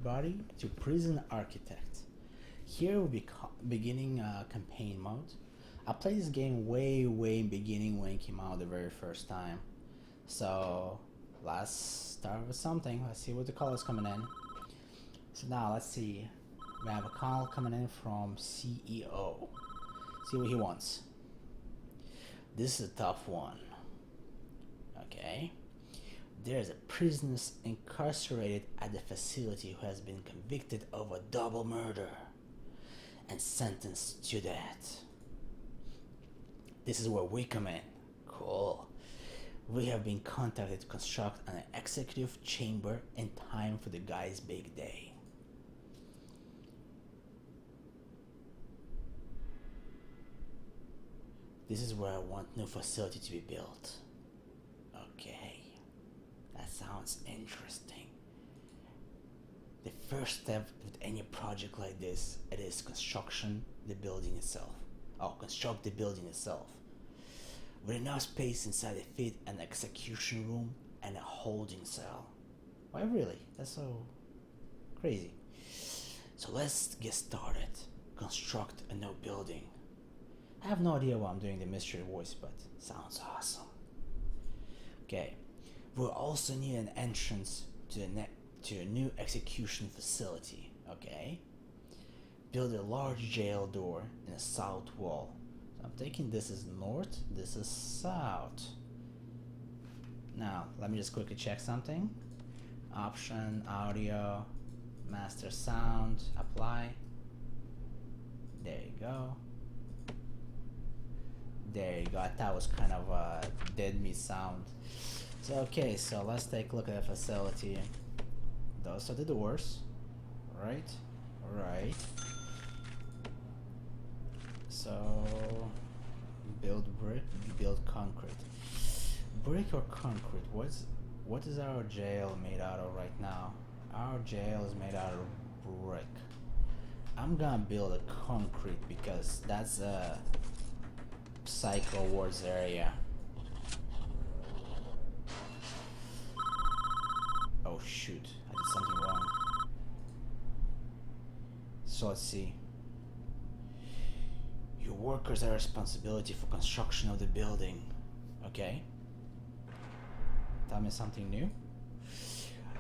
Everybody to Prison Architect. Here we'll be beginning campaign mode. I played this game way in beginning when it came out the very first time. So let's start with something. Let's see what the call is coming in. So now let's see. We have a call coming in from CEO. See what he wants. This is a tough one. Okay. There's a prisoner incarcerated at the facility who has been convicted of a double murder and sentenced to death. This is where we come in. Cool. We have been contacted to construct an executive chamber in time for the guy's big day. This is where I want new facility to be built. Okay. That sounds interesting. The first step with any project like this, it is construct the building itself. With enough space inside it fit an execution room and a holding cell. Why really? That's so crazy. So let's get started. Construct a new building. I have no idea why I'm doing the mystery voice, but sounds awesome. Okay. We'll also need an entrance to a new execution facility, okay? Build a large jail door in the south wall. So I'm thinking this is north, this is south. Now, let me just quickly check something. Option, audio, master sound, apply. There you go. There you go. I thought it was kind of a dead meat sound. So okay, so let's take a look at the facility. Those are the doors. Right. So build brick, build concrete. Brick or concrete? What is our jail made out of right now? Our jail is made out of brick. I'm gonna build a concrete because that's a psycho wards area. Oh shoot, I did something wrong. So let's see. Your workers are responsibility for construction of the building. Okay. Tell me something new.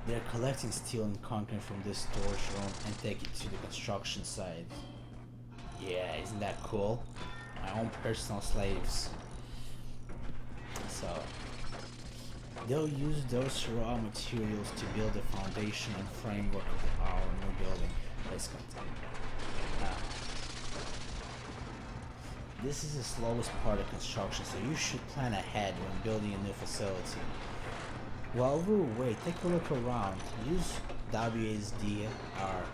They're collecting steel and concrete from this storage room and take it to the construction site. Yeah, isn't that cool? My own personal slaves. So they'll use those raw materials to build the foundation and framework of our new building. Let's continue. This is the slowest part of construction, so you should plan ahead when building a new facility. While we wait, take a look around. Use WSDR.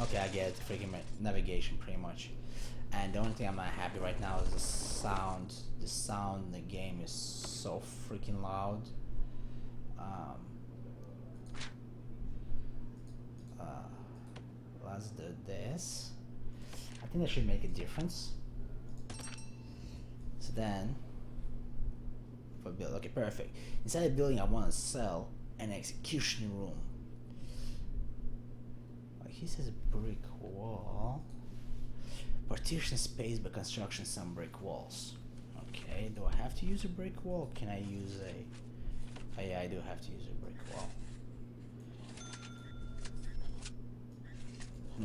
Okay, I get it. Freaking navigation, pretty much. And the only thing I'm not happy right now is the sound. The sound in the game is so freaking loud. Let's do this. I think that should make a difference. So then, for build, okay, perfect. Inside the building, I want to sell an execution room. Like he says, brick wall. Partition space by construction some brick walls. Okay, do I have to use a brick wall? Can I use a... Oh yeah, I do have to use a brick wall.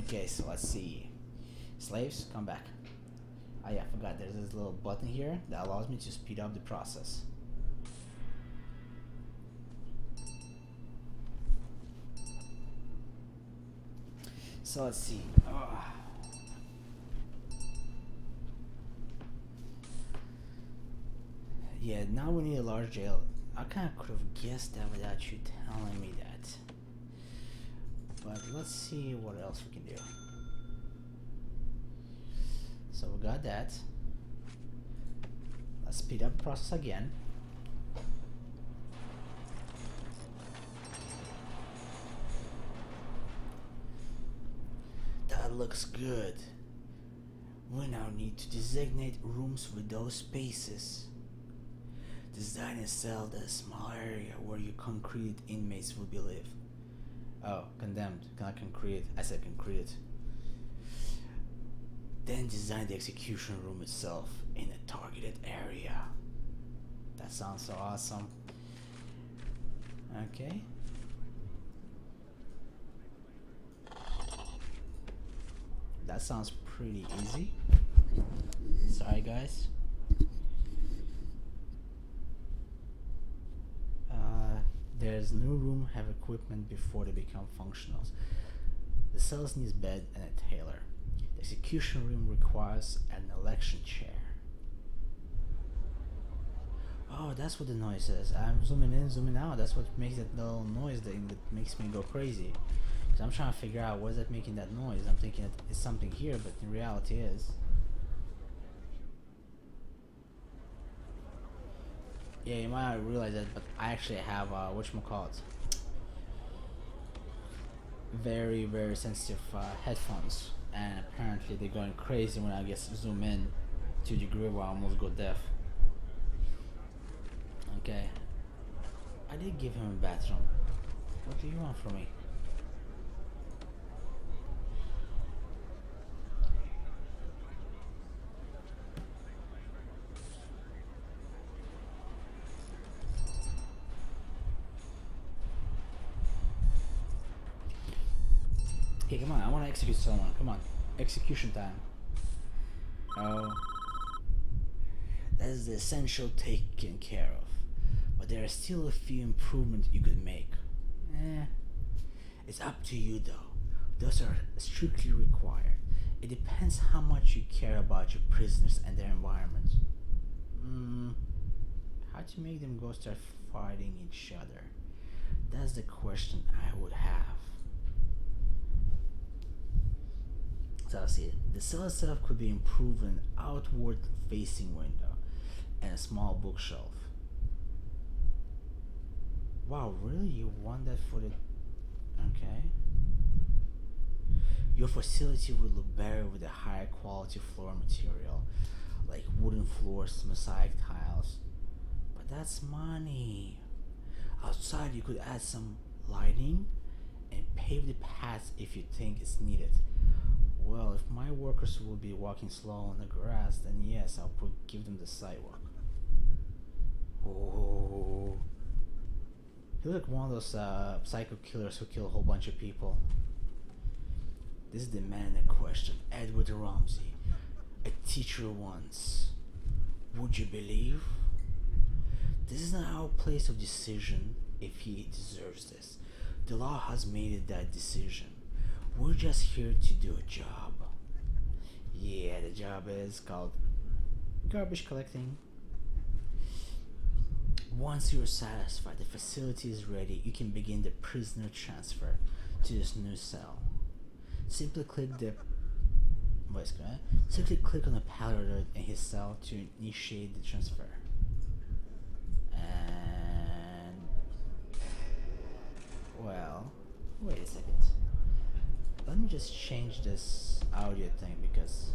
Okay, so let's see. Slaves, come back. Oh yeah, I forgot there's this little button here that allows me to speed up the process. So let's see. Yeah, now we need a large jail. I kind of could have guessed that without you telling me that. But let's see what else we can do. So we got that. Let's speed up the process again. That looks good. We now need to designate rooms with those spaces. Design and sell the small area where your concrete inmates will be live. Oh, condemned. Cannot concrete. I said concrete. Then design the execution room itself in a targeted area. That sounds so awesome. Okay. That sounds pretty easy. Sorry, guys. There's no room have equipment before they become functional. The cells needs bed and a tailor. The execution room requires an election chair. Oh, that's what the noise is. I'm zooming in, zooming out. That's what makes that little noise that makes me go crazy. So I'm trying to figure out what is that making that noise. I'm thinking that it's something here, but in reality is. Yeah, you might not realize that, but I actually have whatchamacallit, very very sensitive headphones, and apparently they're going crazy when I guess zoom in to a degree where I almost go deaf. Okay, I did give him a bathroom. What do you want from me? Hey, come on, I want to execute someone. Come on, execution time. Oh, that is the essential taken care of, but there are still a few improvements you could make. Eh, it's up to you though. Those are strictly required. It depends how much you care about your prisoners and their environment. How to make them go start fighting each other? That's the question I would have. So I see it. The cell itself could be improved with an outward facing window and a small bookshelf. Wow, really? You want that for the... Okay. Your facility would look better with a higher quality floor material, like wooden floors, mosaic tiles. But that's money. Outside you could add some lighting and pave the paths if you think it's needed. Well, if my workers will be walking slow on the grass, then yes, give them the sidewalk. Oh, you look like one of those psycho killers who kill a whole bunch of people. This is the man in question, Edward Ramsey, a teacher once. Would you believe? This is not our place of decision if he deserves this. The law has made it that decision. We're just here to do a job. Yeah, the job is called garbage collecting. Once you're satisfied the facility is ready, you can begin the prisoner transfer to this new cell. Simply click the Simply click on the palette in his cell to initiate the transfer. And well, wait a second. Let me just change this audio thing because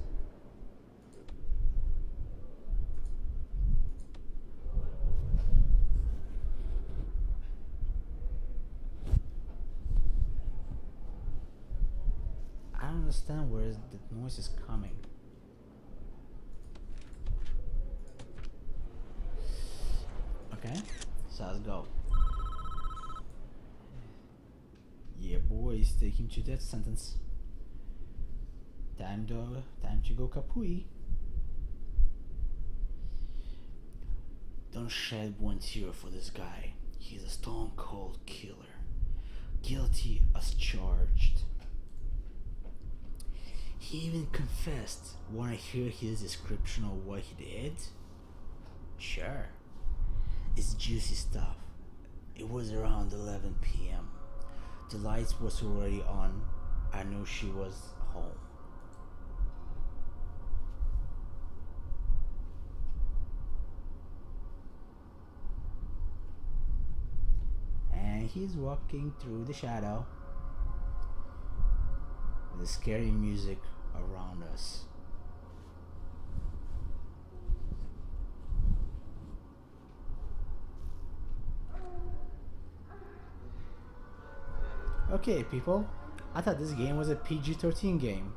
I don't understand where the noise is coming. Okay, so let's go. Yeah, boys, take him to death sentence. Time to go kapui. Don't shed one tear for this guy. He's a stone cold killer. Guilty as charged. He even confessed. Wanna hear his description of what he did? Sure. It's juicy stuff. It was around 11 p.m. The lights was already on. I knew she was home. And he's walking through the shadow with the scary music around us. Okay, people, I thought this game was a PG-13 game.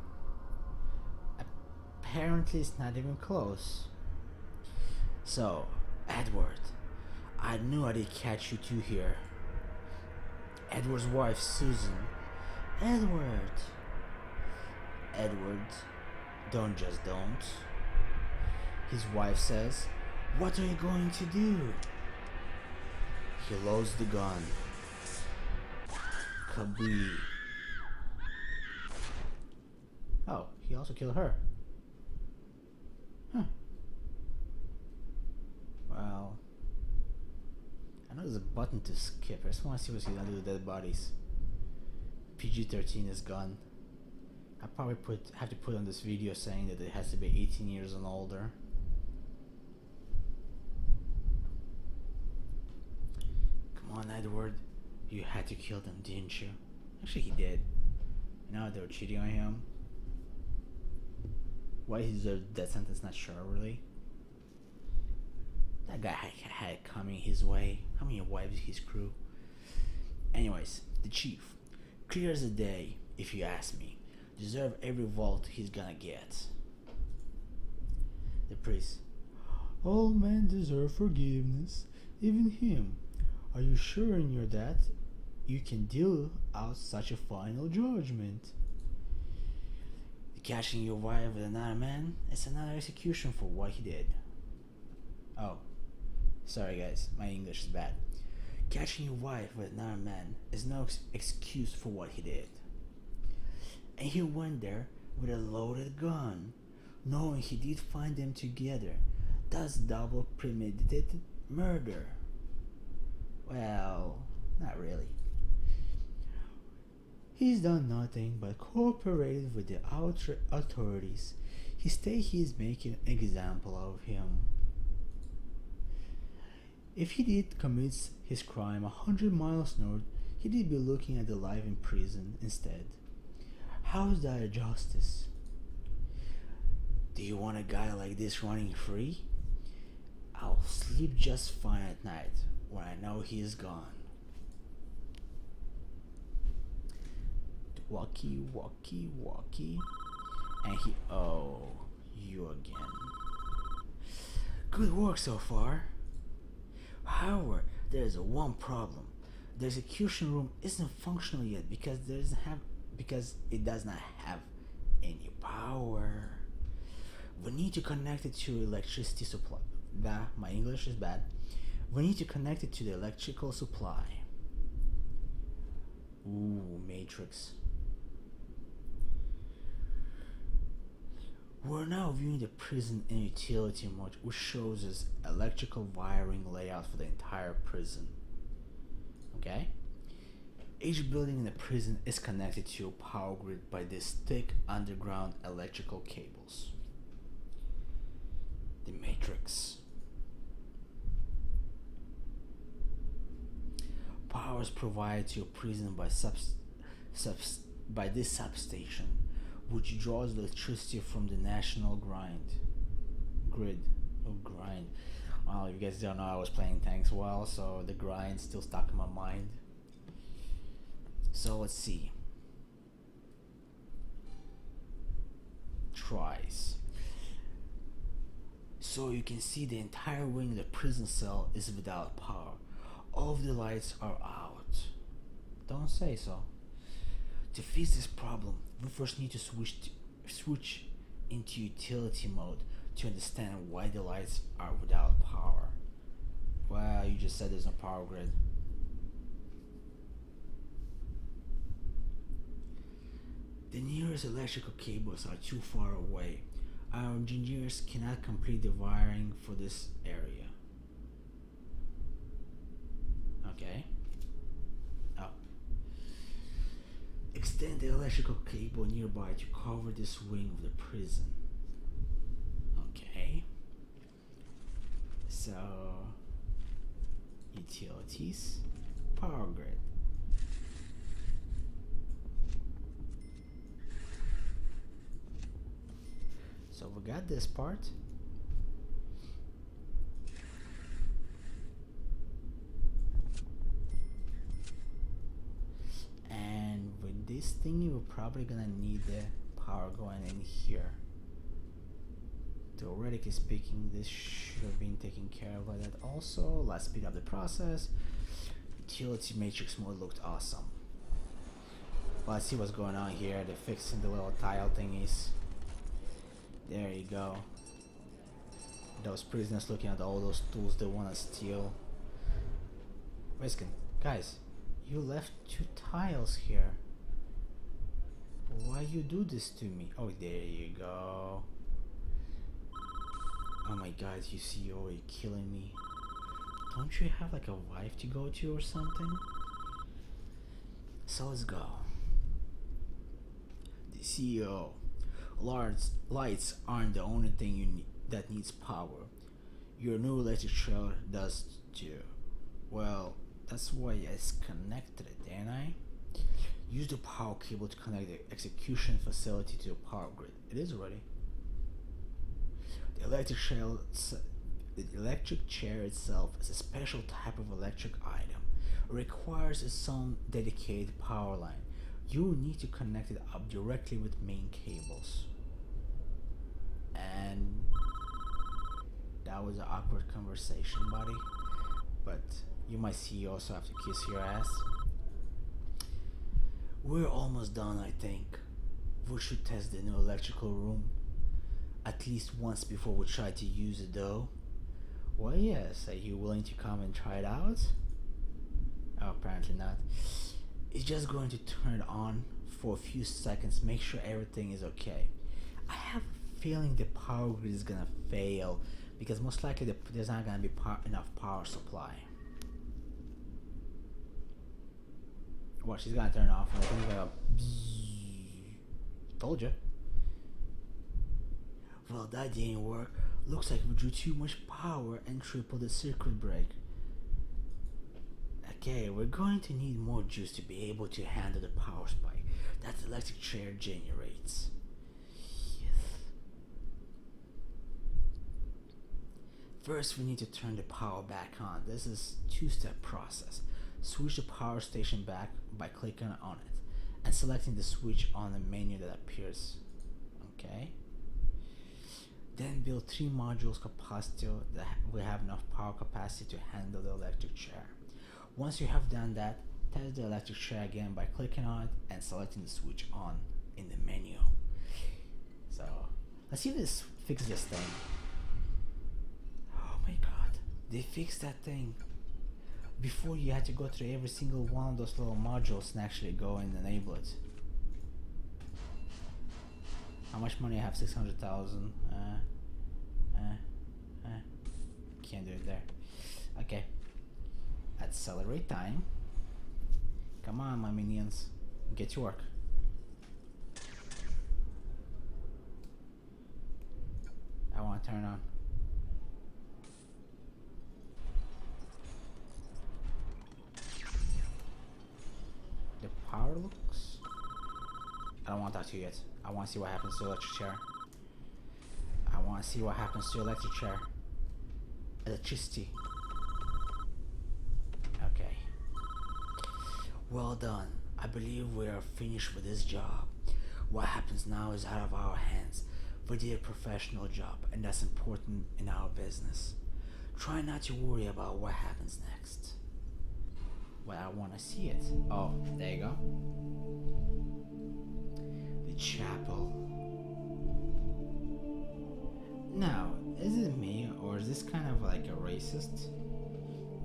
Apparently, it's not even close. So, Edward, I knew I'd catch you two here. Edward's wife, Susan. Edward. Edward, don't. His wife says, "What are you going to do?" He loads the gun. Kabee. Oh, he also killed her. Huh. Well, I know there's a button to skip. I just want to see what's gonna do with dead bodies. PG-13 is gone. I probably have to put on this video saying that it has to be 18 years and older. Come on, Edward. You had to kill them, didn't you? Actually, he did. You know, they were cheating on him. Why he deserved death sentence, not sure, really. That guy had it coming his way. How many wives his crew? Anyways, the chief, clear as a day, if you ask me. Deserve every vault he's gonna get. The priest, all men deserve forgiveness, even him. Are you sure in your that you can deal out such a final judgment? Catching your wife with another man is another execution for what he did. Oh, sorry guys, my English is bad. Catching your wife with another man is no excuse for what he did. And he went there with a loaded gun, knowing he did find them together. That's double premeditated murder. Well, not really. He's done nothing but cooperated with the outer authorities. He's making an example of him. If he did commit his crime 100 miles north, he did be looking at the life in prison instead. How is that a justice? Do you want a guy like this running free? I'll sleep just fine at night when I know he is gone. Walkie. And he, oh, you again. Good work so far. However, there is one problem. The execution room isn't functional yet because it does not have any power. We need to connect it to electricity supply. My English is bad. We need to connect it to the electrical supply. Ooh, Matrix. We're now viewing the prison in utility mode, which shows us electrical wiring layout for the entire prison. Okay? Each building in the prison is connected to a power grid by these thick underground electrical cables. The Matrix. Power is provided to a prison by this substation, which draws electricity from the national grid. Well, if you guys don't know, I was playing tanks well, so the grind still stuck in my mind. So let's see. Tries. So you can see the entire wing of the prison cell is without power. All of the lights are out. Don't say so. To fix this problem, we first need to switch into utility mode to understand why the lights are without power. Well, you just said there's no power grid. The nearest electrical cables are too far away. Our engineers cannot complete the wiring for this area. Okay. Oh. Extend the electrical cable nearby to cover this wing of the prison. Okay. So, utilities, power grid. So we got this part. And we're probably gonna need the power going in here. Theoretically speaking, this should have been taken care of by that also. Let's speed up the process. Utility matrix mode looked awesome. Well, let's see what's going on here. They're fixing the little tile thingies. There you go. Those prisoners looking at all those tools they want to steal. Riskin, guys, you left 2 tiles here. Why you do this to me? Oh, there you go. Oh my god, you see you're already killing me. Don't you have like a wife to go to or something? So let's go. The CEO. Lights aren't the only thing you need that needs power. Your new electric trailer does too. Well, that's why I connected it, didn't I? Use the power cable to connect the execution facility to the power grid. It is ready. The electric chair itself is a special type of electric item. It requires its own dedicated power line. You will need to connect it up directly with main cables. And that was an awkward conversation, buddy. But you might see you also have to kiss your ass. We're almost done, I think. We should test the new electrical room at least once before we try to use it though. Well, yes, are you willing to come and try it out? Oh, apparently not. It's just going to turn it on for a few seconds, make sure everything is okay. I have a feeling the power grid is gonna fail because most likely there's not gonna be enough power supply. Well, she's gonna turn off and I think it's gonna told you. Well, that didn't work. Looks like we drew too much power and tripled the circuit break. Okay, we're going to need more juice to be able to handle the power spike that the electric chair generates. Yes. First, we need to turn the power back on. This is a 2-step process. Switch the power station back by clicking on it and selecting the switch on the menu that appears. Okay. Then build 3 modules capacitor that will have enough power capacity to handle the electric chair. Once you have done that, test the electric chair again by clicking on it and selecting the switch on in the menu. So let's see if this fixes this thing. Oh my god, they fixed that thing. Before you had to go through every single one of those little modules and actually go and enable it. How much money I have? 600,000. Can't do it there. Okay. Accelerate time. Come on, my minions. Get to work. I want to turn on. The power looks. I don't want to talk to you yet. I want to see what happens to the electric chair. I want to see what happens to the electric chair. Electricity. Okay. Well done. I believe we are finished with this job. What happens now is out of our hands. We did a professional job, and that's important in our business. Try not to worry about what happens next. Well, I want to see it. Oh, there you go. The chapel. Now, is it me, or is this kind of like a racist?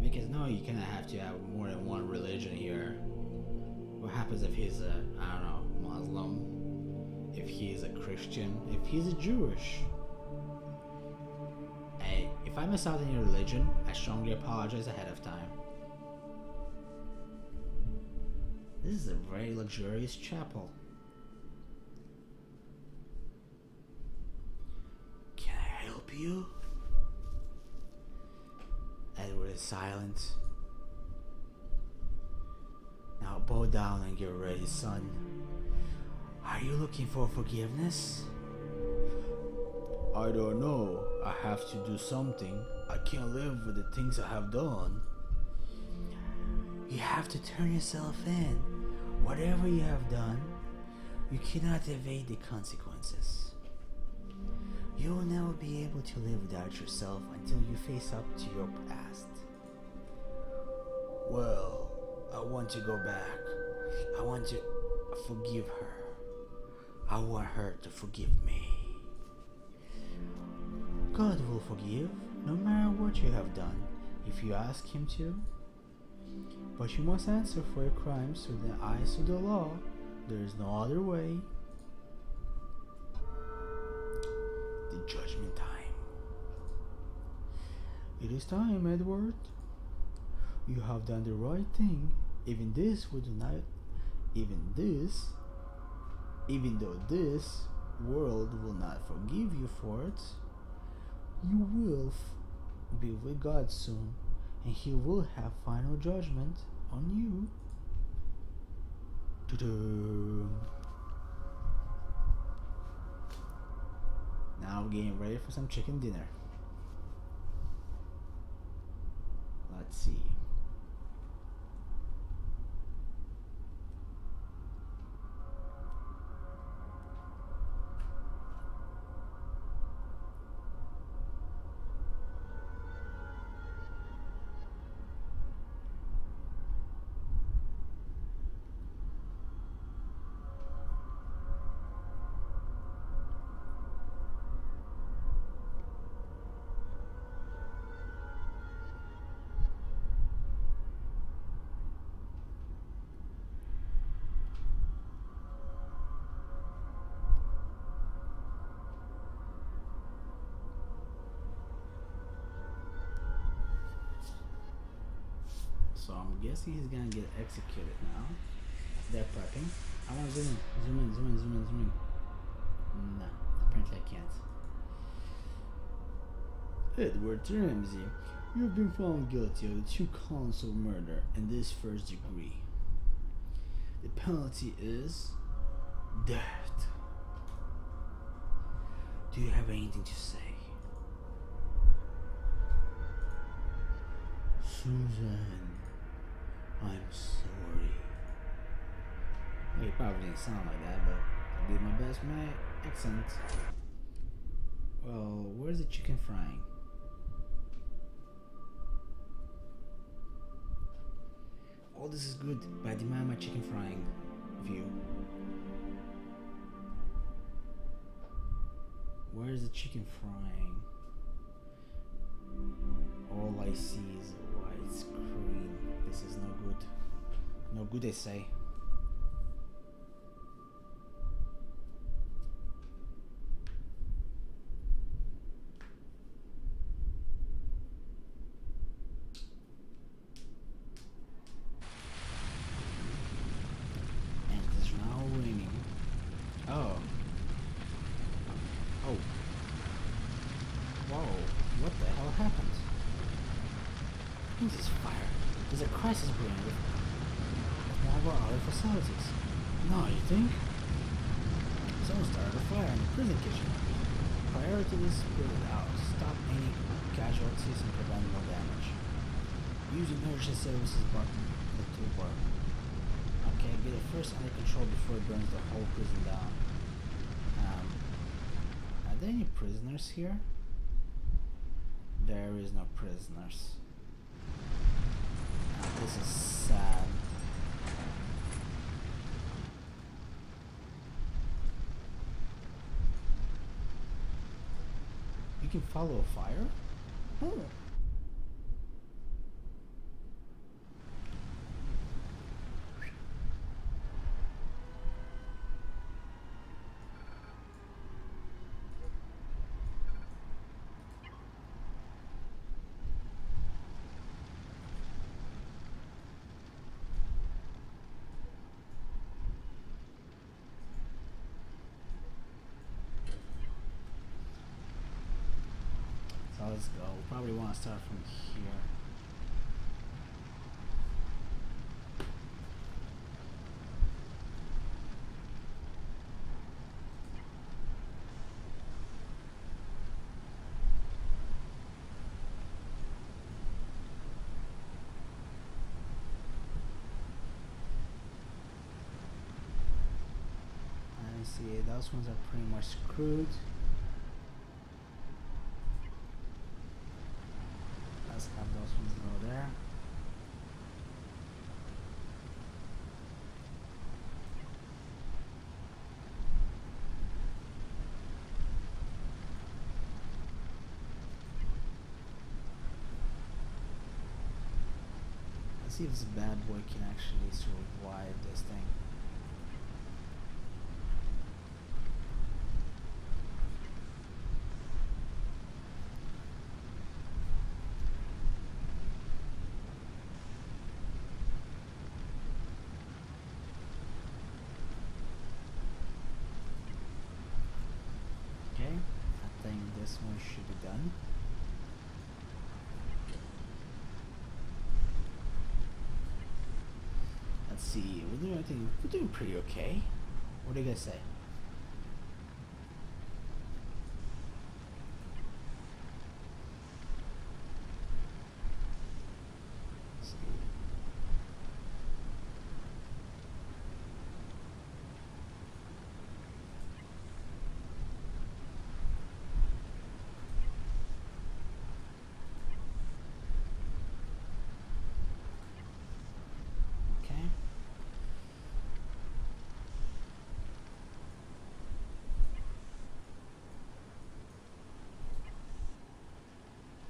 Because no, you kind of have to have more than one religion here. What happens if he's a, I don't know, Muslim? If he's a Christian? If he's a Jewish? Hey, if I miss out on your religion, I strongly apologize ahead of time. This is a very luxurious chapel. Can I help you? Edward is silent. Now bow down and get ready, son. Are you looking for forgiveness? I don't know. I have to do something. I can't live with the things I have done. You have to turn yourself in. Whatever you have done, You cannot evade the consequences. You will never be able to live without yourself until you face up to your past. Well, I want to go back. I want to forgive her. I want her to forgive me. God will forgive no matter what you have done if you ask Him to. But you must answer for your crimes with the eyes of the law. There is no other way. The judgment time. It is time, Edward. You have done the right thing. Even though this world will not forgive you for it, you will be with God soon, and He will have final judgment on you. Ta-da. Now we're getting ready for some chicken dinner. Let's see. So I'm guessing he's gonna get executed now. They're prepping. I want to zoom in. No, apparently I can't. Edward Ramsey, you have been found guilty of the 2 counts of murder and this first degree. The penalty is death. Do you have anything to say? Susan, I'm sorry. Well, it probably didn't sound like that, but I did my best with my accent. Well, where's the chicken frying? All this is good, but I demand my chicken frying view. Where's the chicken frying? All I see is a white screen. This is no good. No good, they say. And it is now raining. Oh. Oh. Whoa. What the hell happened? This is fire. There's a crisis brewing with one of our other facilities. No, you think? Someone started a fire in the prison kitchen. Priority is put it out. Stop any casualties and prevent more damage. Using emergency services button the toolbar. Okay, get it first under control before it burns the whole prison down. Are there any prisoners here? There is no prisoners. This is sad. You can follow a fire? Oh. So let's go. We'll probably want to start from here. can see those ones are pretty much screwed. Let's have those ones go there. Let's see if this bad boy can actually survive this thing. Okay, I think this one should be done. Let's see, we're doing pretty okay. What do you guys say? Let's see. Okay.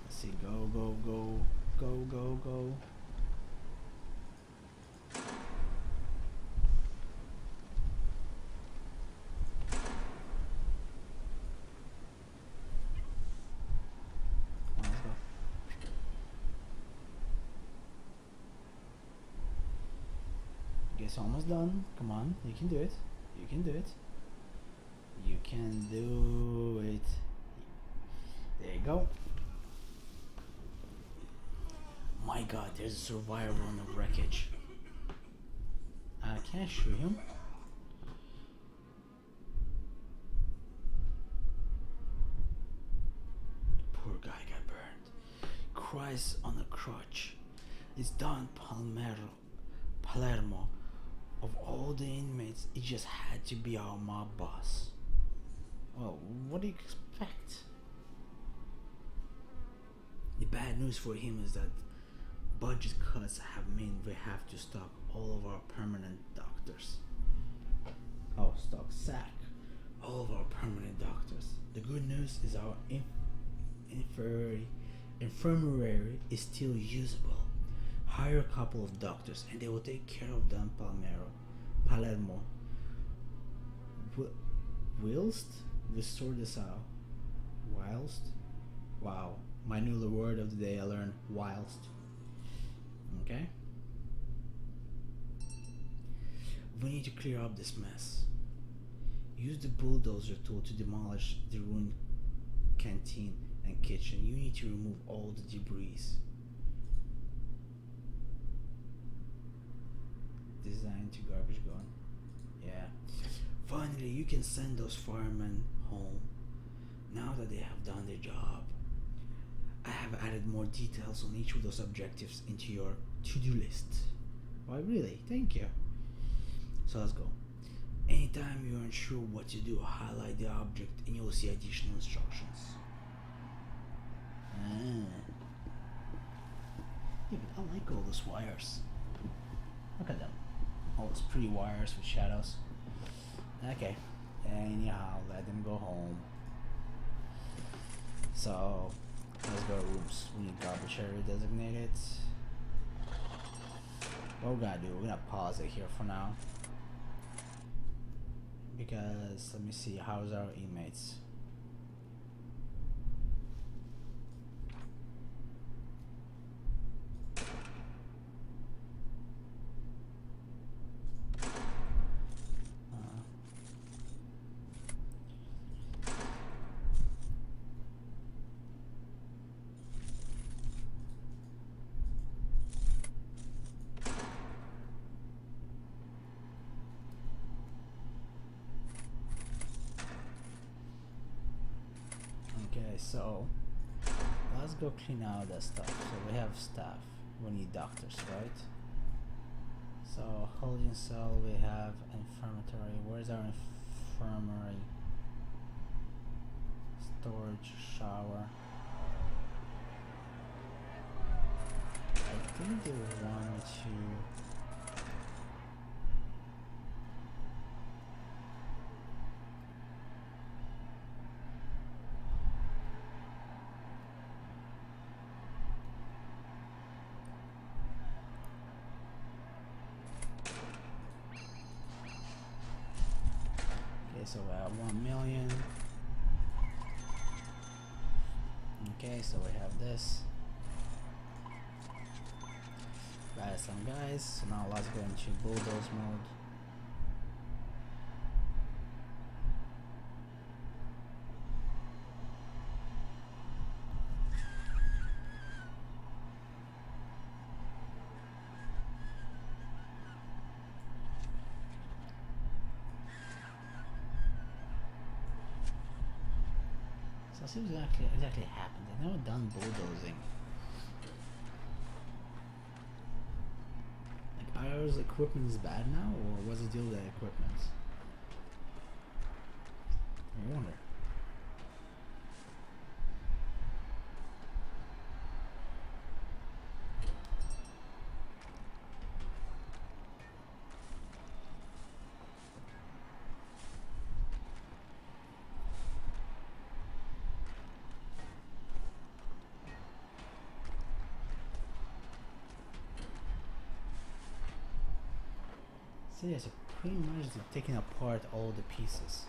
Let's see, go, go, go, go, go, go. Come on, let's go. Guess almost done. Come on, you can do it. You can do it. You can do it. There you go. My god, there's a survivor on the wreckage. Can I shoot him? Poor guy got burned. Cries on a crutch. It's Don Palermo. Of all the inmates, it just had to be our mob boss. Well, what do you expect? The bad news for him is that budget cuts have meant we have to stop all of our permanent doctors. Oh, sack all of our permanent doctors. The good news is our infirmary is still usable. Hire a couple of doctors and they will take care of Don Palermo. Whilst we sort this out. Whilst? Wow. My new word of the day I learned. Whilst. Okay? We need to clear up this mess. Use the bulldozer tool to demolish the ruined canteen and kitchen. You need to remove all the debris. Designed to garbage gone. Yeah. Finally, you can send those firemen home now that they have done their job. I have added more details on each of those objectives into your to-do list. Why, really? Thank you. So let's go. Anytime you're unsure what to do, highlight the object and you'll see additional instructions. Yeah, but I like all those wires. Look at them. All those pretty wires with shadows. Okay. Anyhow, let them go home. So, let's go to rooms. We need garbage area designated. What we're gonna do, we're gonna pause it here for now. Because, let me see, how's our inmates? Okay, so let's go clean out that stuff. So we have staff, we need doctors, right? So holding cell, we have infirmary. Where's our infirmary, storage, shower. I think they want me to. Okay, so we have 1 million. Okay, so we have this. Got some guys. So now let's go into bulldoze mode. So see what exactly happened. I've never done bulldozing. Like, are ours equipment is bad now, or what's the deal with that equipment? I wonder. So yeah, so pretty much they're taking apart all the pieces.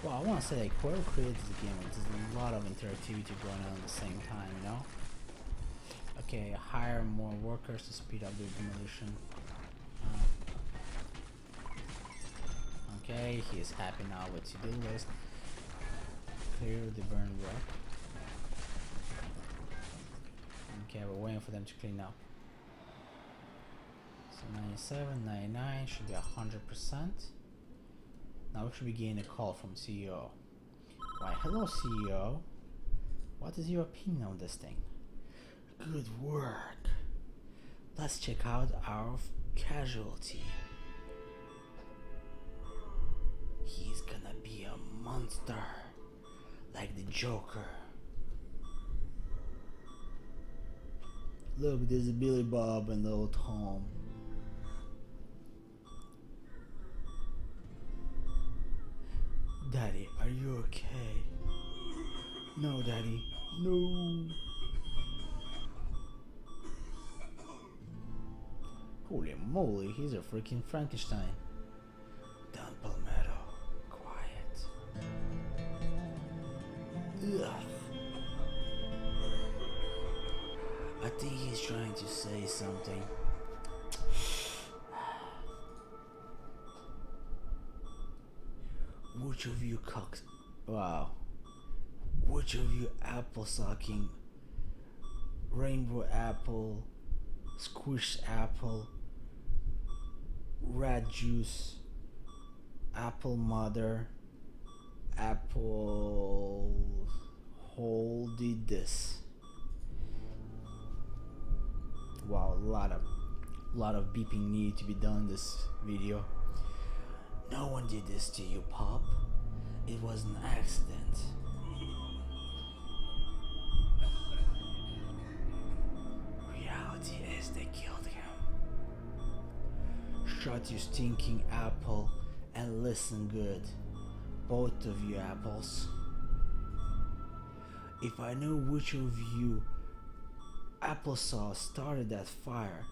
Well, I want to say, like, whoever created this game, like, there's a lot of interactivity going on at the same time, you know? Okay, hire more workers to speed up the demolition. Okay, he is happy now with to-do list. Clear the burned rock. Okay, we're waiting for them to clean up. So 97, 99 should be 100%. Now we should be getting a call from CEO. Why, hello CEO. What is your opinion on this thing? Good work. Let's check out our casualty. He's gonna be a monster, like the Joker. Look, there's Billy Bob and little Tom. Daddy, are you okay? No, Daddy, no. Holy moly, he's a freaking Frankenstein. Don Palmetto, quiet. Ugh. I think he's trying to say something. Which of you cocks? Wow. Which of you apple sucking, rainbow apple, squished apple, rat juice, apple mother, apple hole did this? Wow, a lot of beeping needed to be done in this video. No one did this to you, Pop. It was an accident. Reality is they killed him. Shut your stinking apple and listen good. Both of you apples. If I knew which of you applesauce started that fire,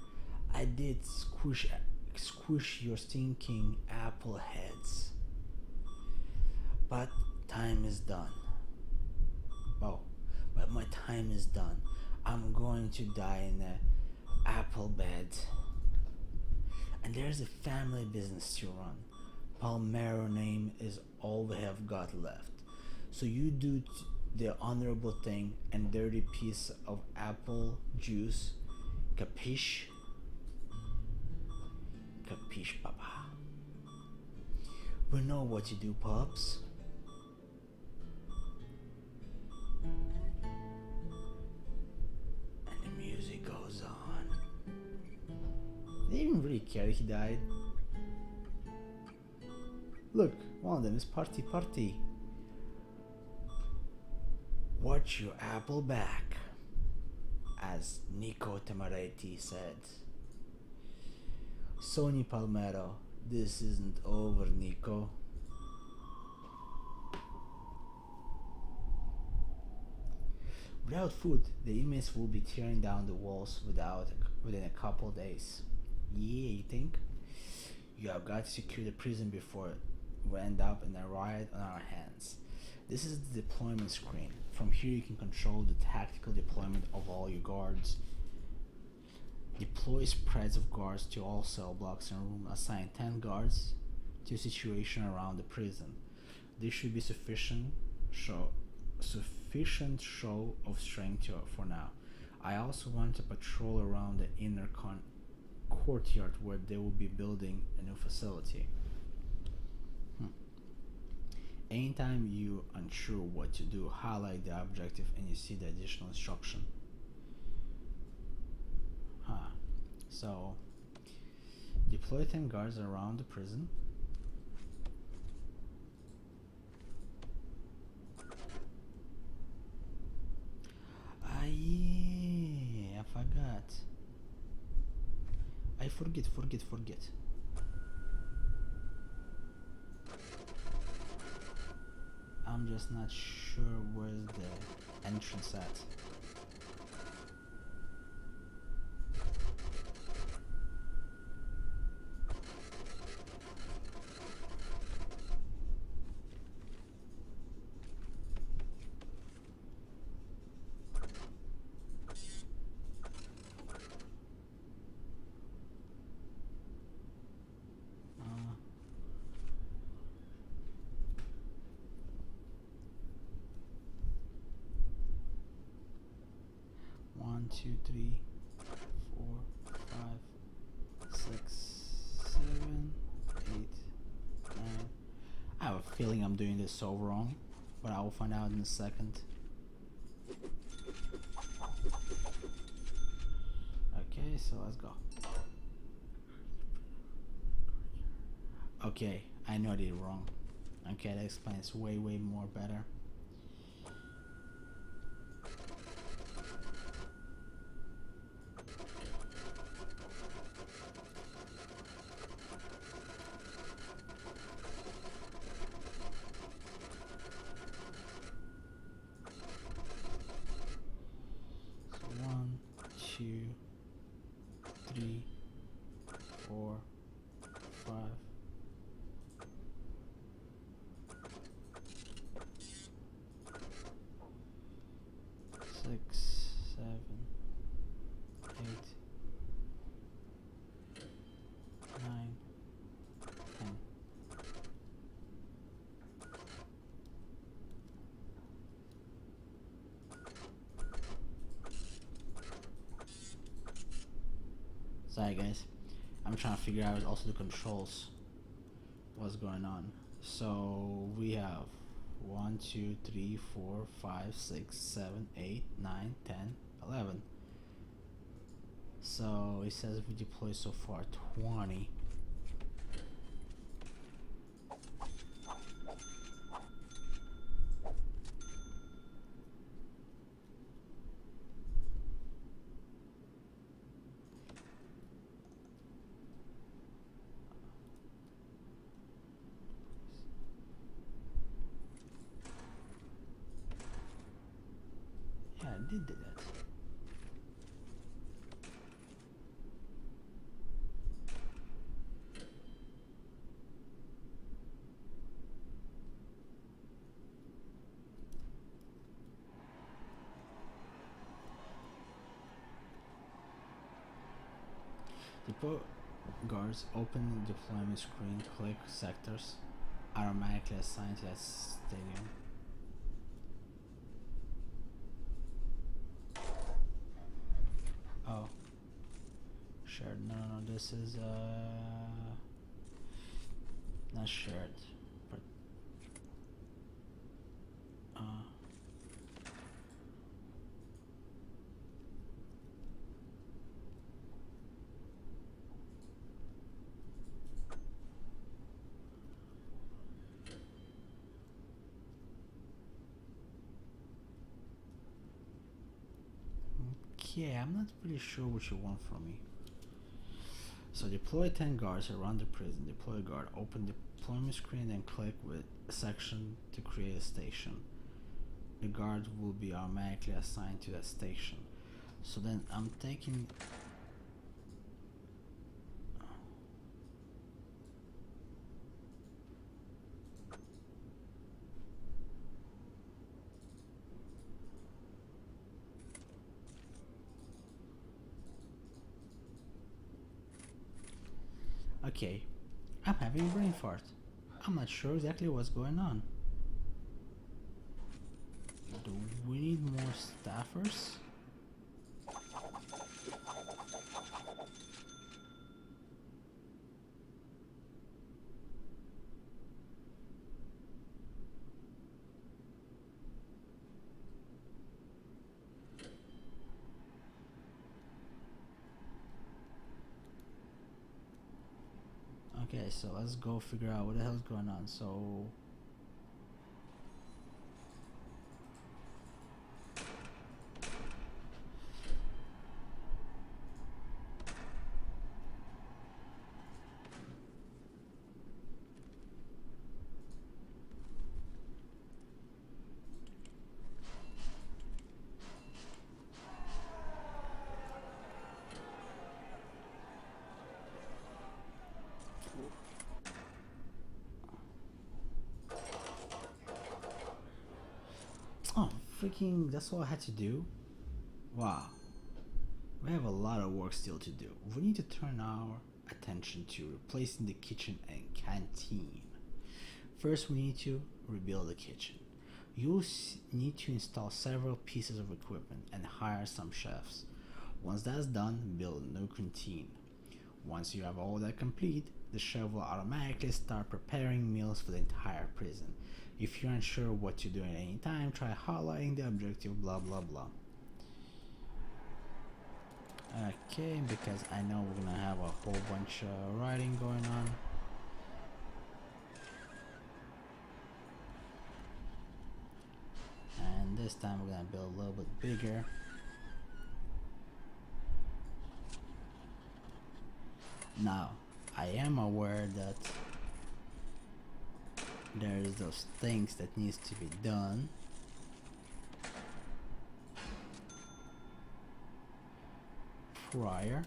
I did squish your stinking apple heads. But time is done. Oh, but my time is done. I'm going to die in an apple bed. And there's a family business to run. Palmero name is all we have got left. So you do the honorable thing and dirty piece of apple juice. Capiche? Capiche, Papa. We know what you do, pups. care he died. Look, one of them is party party. Watch your apple back, as Nico Tamaretti said. Sony Palmero, this isn't over, Nico. Without food, the inmates will be tearing down the walls within a couple days. Yeah, you think? You have got to secure the prison before we end up in a riot on our hands. This is the deployment screen. From here you can control the tactical deployment of all your guards. Deploy spreads of guards to all cell blocks and room. Assign 10 guards to a situation around the prison. This should be sufficient show of strength for now. I also want to patrol around the inner courtyard where they will be building a new facility. Anytime you unsure what to do, highlight the objective and you see the additional instruction. So, deploy 10 guards around the prison. Yeah, I forgot. I forget. I'm just not sure where's the entrance at. One, two, three, 4, 5, 6, 7, 8, 9. I have a feeling I'm doing this so wrong, but I will find out in a second. Okay, so let's go. Okay, I know I did it wrong. Okay, that explains way more better. So 1, 2, 3, 4, 5. Six, 7, 8, 9, 10. Sorry guys, I'm trying to figure out also the controls. What's going on? So we have 1, 2, 3, 4, 5, 6, 7, 8, 9, 10, 11. So it says we deployed so far 20. Yeah, I did that. Deploy guards, open the deployment screen, click sectors, automatically assigned to that stadium. Oh, shared. No, this is not shared, but Okay, I'm not pretty sure what you want from me. So deploy 10 guards around the prison. Deploy a guard. Open the deployment screen and click with a section to create a station. The guard will be automatically assigned to that station. So then I'm taking... Okay, I'm having a brain fart. I'm not sure exactly what's going on. Do we need more staffers? Okay, so let's go figure out what the hell's going on. So oh, freaking, that's all I had to do? Wow. We have a lot of work still to do. We need to turn our attention to replacing the kitchen and canteen. First, we need to rebuild the kitchen. You'll need to install several pieces of equipment and hire some chefs. Once that's done, build a new canteen. Once you have all that complete, the chef will automatically start preparing meals for the entire prison. If you're unsure what to do at any time, try highlighting the objective, blah blah blah. Okay, because I know we're gonna have a whole bunch of writing going on. And this time we're gonna build a little bit bigger. Now, I am aware that there's those things that needs to be done. Prior.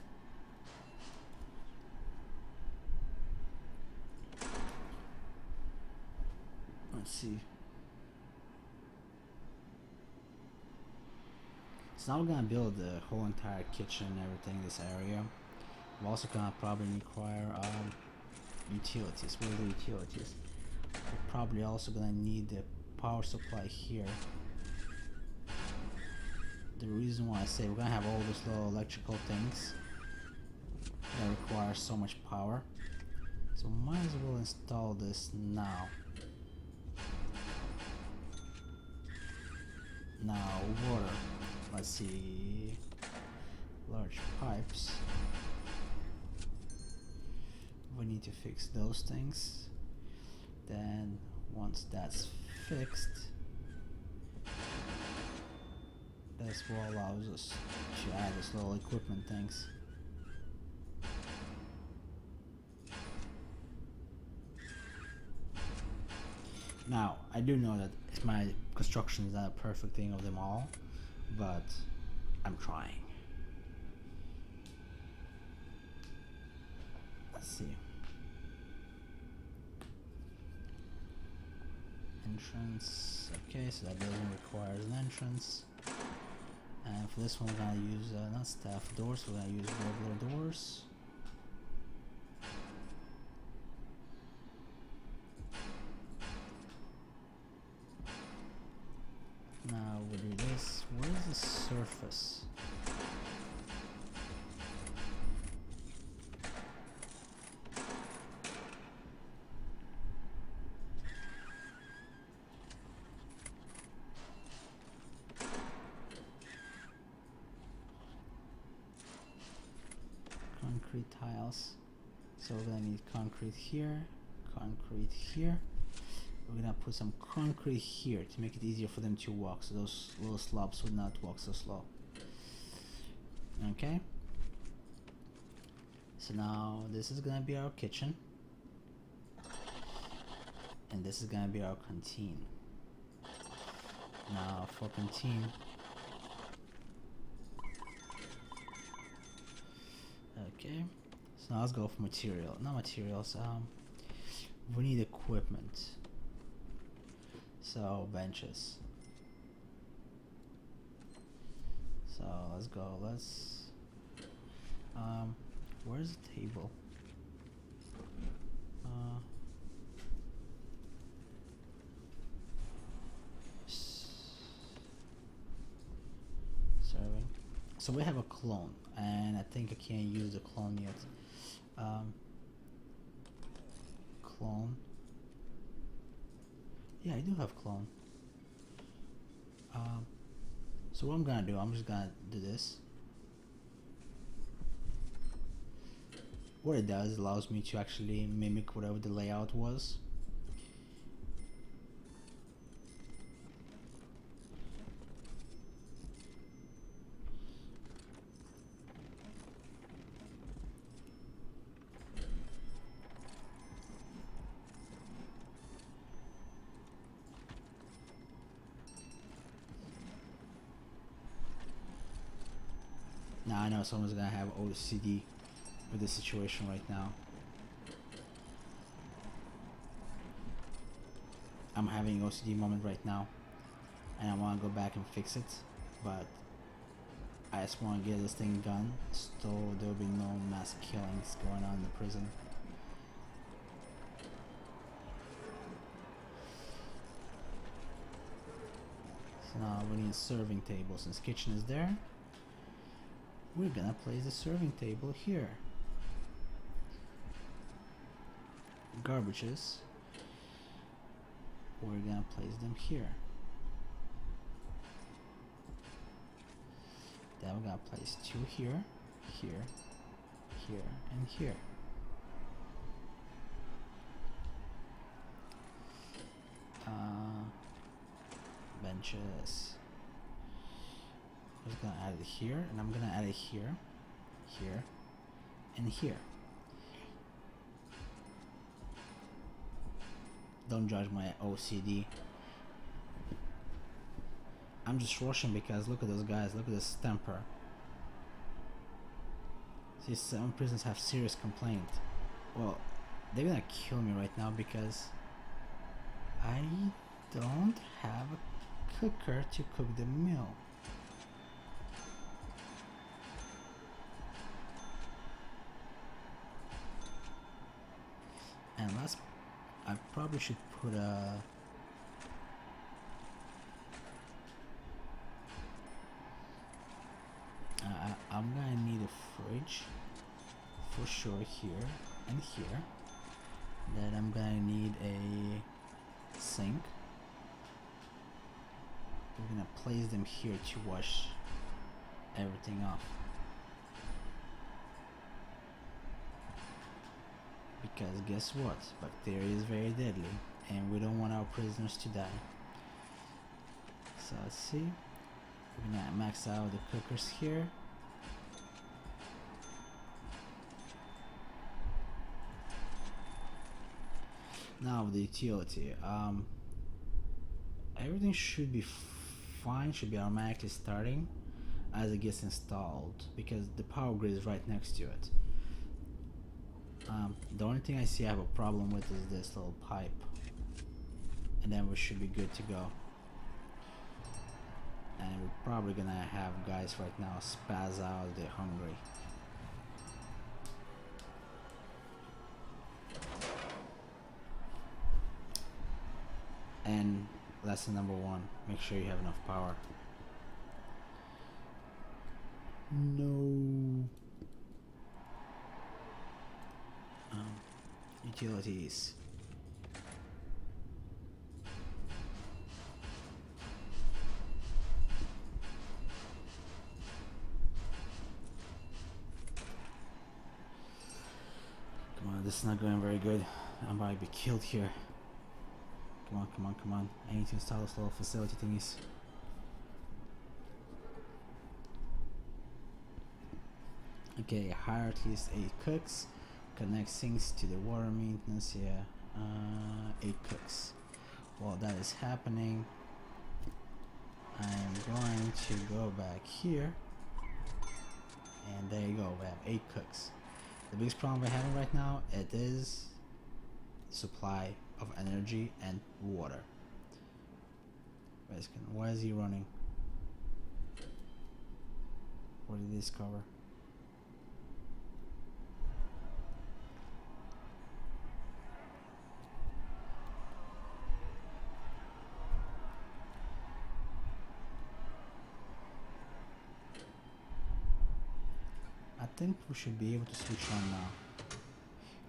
Let's see. So now we're gonna build the whole entire kitchen and everything in this area. We're also gonna probably require utilities. What are the utilities? We're probably also gonna need the power supply here. The reason why I say we're gonna have all those little electrical things that require so much power, so might as well install this now. Now water, let's see, large pipes, we need to fix those things. Then once that's fixed, that's what allows us to add these little equipment things. Now, I do know that my construction is not a perfect thing of them all, but I'm trying. Let's see. Entrance. Okay, so that building requires an entrance. And for this one, we're gonna use not staff doors, we're gonna use regular doors. Now we'll do this. Where is the surface? Concrete tiles. So we're gonna need concrete here, concrete here. We're gonna put some concrete here to make it easier for them to walk, so those little slobs would not walk so slow. Okay. So now this is gonna be our kitchen, and this is gonna be our canteen. Now for canteen, okay. So now let's go for material. Not materials. We need equipment. So benches. So let's go. Where's the table? Serving. So we have a clone, and I think I can't use the clone yet. Clone. Yeah, I do have clone. So what I'm gonna do, I'm just gonna do this. What it does, allows me to actually mimic whatever the layout was. Now I know someone's gonna have OCD with this situation right now. I'm having an OCD moment right now, and I want to go back and fix it, but I just want to get this thing done so there will be no mass killings going on in the prison. So now we need a serving table. Since kitchen is there, we're gonna place the serving table here. Garbages, we're gonna place them here. Then we're gonna place two here, here, here, and here. Benches. I'm just gonna add it here, and I'm gonna add it here, here, and here. Don't judge my OCD. I'm just rushing because look at those guys, look at this temper. See, some prisons have serious complaint. Well, they're gonna kill me right now because I don't have a cooker to cook the meal. And I probably should put a I'm gonna need a fridge for sure here and here. Then I'm gonna need a sink. We're gonna place them here to wash everything off. Because guess what? Bacteria is very deadly and we don't want our prisoners to die. So let's see. We're gonna max out the cookers here. Now the utility. Everything should be fine, should be automatically starting as it gets installed because the power grid is right next to it. The only thing I see I have a problem with is this little pipe, and then we should be good to go. And we're probably gonna have guys right now spaz out, they're hungry. And lesson number one, make sure you have enough power. No. Utilities. Come on, this is not going very good. I'm about to be killed here. Come on, come on, come on. I need to install this little facility thingies. Okay, hire at least 8 cooks. Connect sinks to the water maintenance. Yeah, 8 cooks. While that is happening, I'm going to go back here, and there you go. We have 8 cooks. The biggest problem we're having right now, it is supply of energy and water. Why is he running? What did he discover? I think we should be able to switch on now.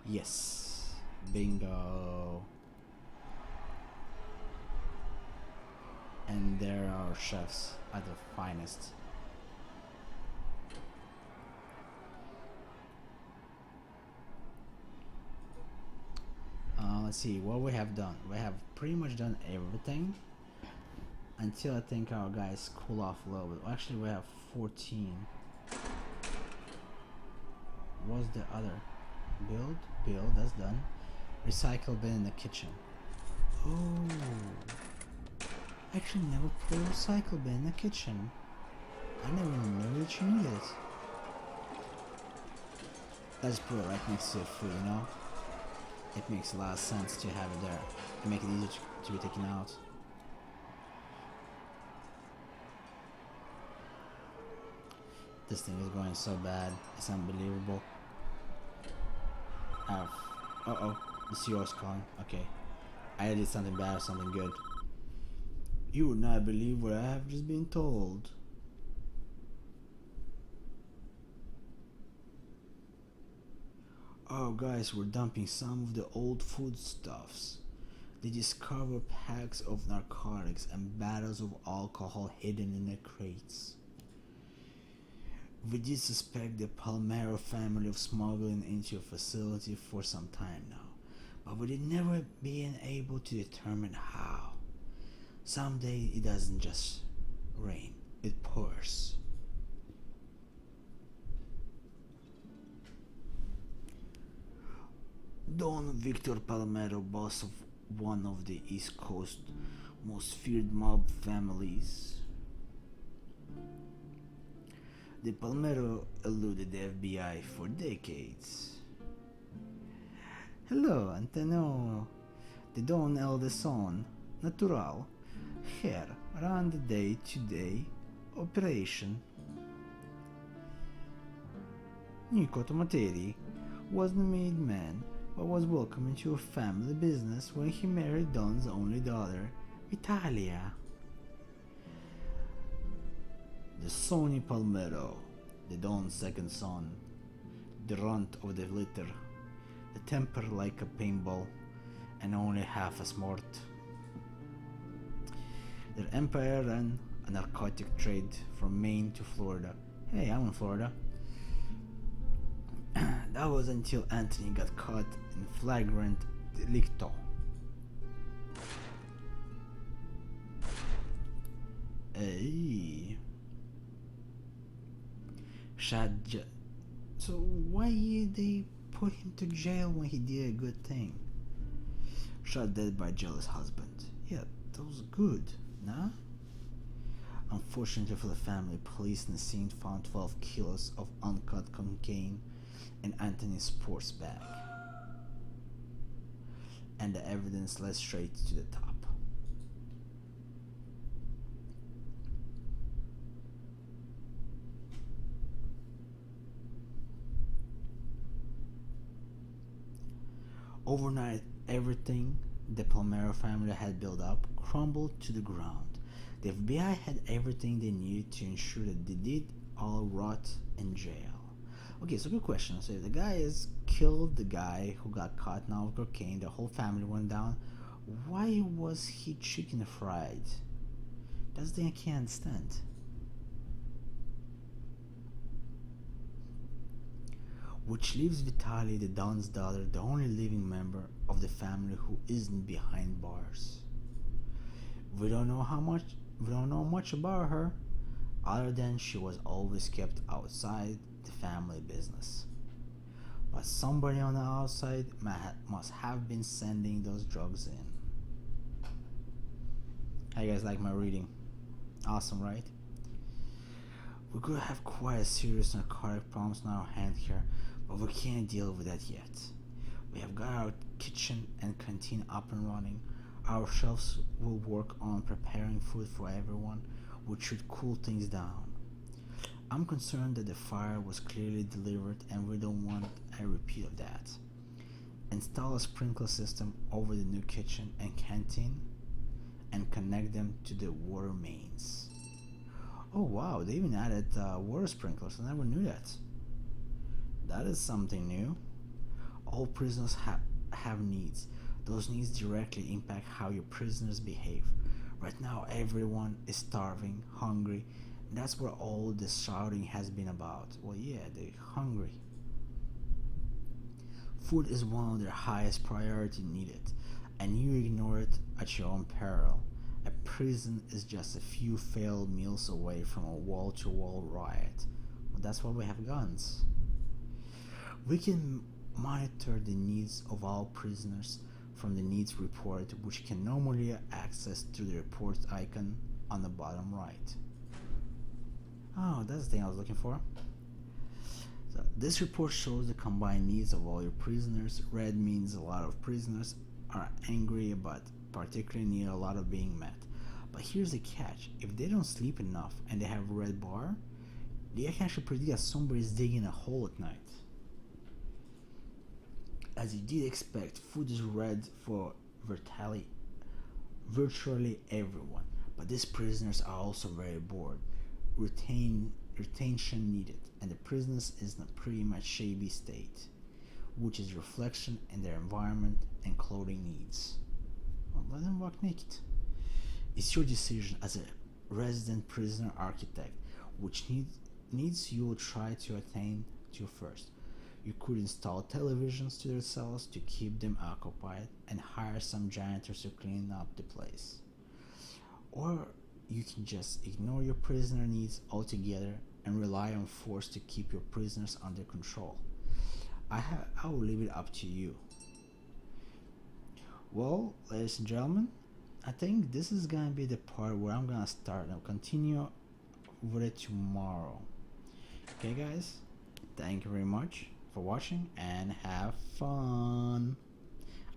Yes. Bingo. And there are our chefs at their finest. Let's see what we have done. We have pretty much done everything until I think our guys cool off a little bit. Actually, we have 14. What's the other? Build, that's done. Recycle bin in the kitchen. Oh, I actually never put a recycle bin in the kitchen. I never knew that you need it. Let's put it right next to the food, you know? It makes a lot of sense to have it there and make it easier to be taken out. This thing is going so bad, it's unbelievable. Uh-oh, the CEO's calling. Okay, I did something bad or something good. You would not believe what I have just been told. Our guys were dumping some of the old foodstuffs. They discovered packs of narcotics and bottles of alcohol hidden in the crates. We did suspect the Palmero family of smuggling into a facility for some time now, but we did never been able to determine how. Someday it doesn't just rain, it pours. Don Victor Palmero, boss of one of the East Coast most feared mob families. The Palmero eluded the FBI for decades. Hello, Antonio, the Don eldest son, natural, here, run the day-to-day operation. Nico Tomateri wasn't a made man, but was welcome into a family business when he married Don's only daughter, Italia. The Sonny Palmero, the Don's second son, the runt of the litter, the temper like a paintball, and only half as smart. Their empire ran a narcotic trade from Maine to Florida. Hey, I'm in Florida. That was until Anthony got caught in flagrant delicto. Hey. So why did they put him to jail when he did a good thing? Shot dead by jealous husband. Yeah, that was good, nah? Unfortunately for the family, police in the scene found 12 kilos of uncut cocaine in Anthony's sports bag. And the evidence led straight to the top. Overnight, everything the Palmero family had built up crumbled to the ground. The FBI had everything they needed to ensure that they did all rot in jail. Okay, so good question. So if the guy is killed the guy who got caught now with cocaine, the whole family went down, why was he chicken fried? That's the thing I can't understand. Which leaves Vitaly, the Don's daughter, the only living member of the family who isn't behind bars. We don't know much about her, other than she was always kept outside the family business. But somebody on the outside must have been sending those drugs in. How you guys like my reading? Awesome, right? We're gonna have quite a serious narcotic problems on our hand here, but we can't deal with that yet. We have got our kitchen and canteen up and running. Our chefs will work on preparing food for everyone, which should cool things down. I'm concerned that the fire was clearly delivered and we don't want a repeat of that. Install a sprinkler system over the new kitchen and canteen and connect them to the water mains. Oh wow, they even added water sprinklers. I never knew that. That is something new. All prisoners have needs. Those needs directly impact how your prisoners behave. Right now everyone is starving, hungry, and that's what all this shouting has been about. Well yeah, they're hungry. Food is one of their highest priority needed, and you ignore it at your own peril. A prison is just a few failed meals away from a wall-to-wall riot. Well, that's why we have guns. We can monitor the needs of all prisoners from the needs report, which can normally access through the report icon on the bottom right. Oh, that's the thing I was looking for. So this report shows the combined needs of all your prisoners. Red means a lot of prisoners are angry but particularly need a lot of being met. But here's the catch: if they don't sleep enough and they have a red bar, they can actually predict that somebody's digging a hole at night. As you did expect, food is red for virtually everyone, but these prisoners are also very bored. Retention needed, and the prisoners is in a pretty much shabby state, which is reflection in their environment and clothing needs. Well, let them walk naked. It's your decision as a resident prisoner architect which needs you will try to attain to first. You could install televisions to their cells to keep them occupied and hire some janitors to clean up the place. Or you can just ignore your prisoner needs altogether and rely on force to keep your prisoners under control. I will leave it up to you. Well, ladies and gentlemen, I think this is gonna be the part where I'm gonna start and I'll continue with it tomorrow. Okay guys, thank you very much for watching and have fun.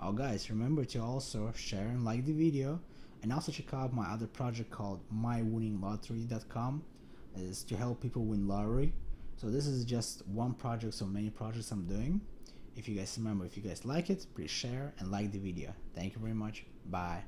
Oh guys, remember to also share and like the video, and also check out my other project called mywinninglottery.com. It's to help people win lottery. So this is just one project, so many projects I'm doing. If you guys like it, please share and like the video. Thank you very much. Bye.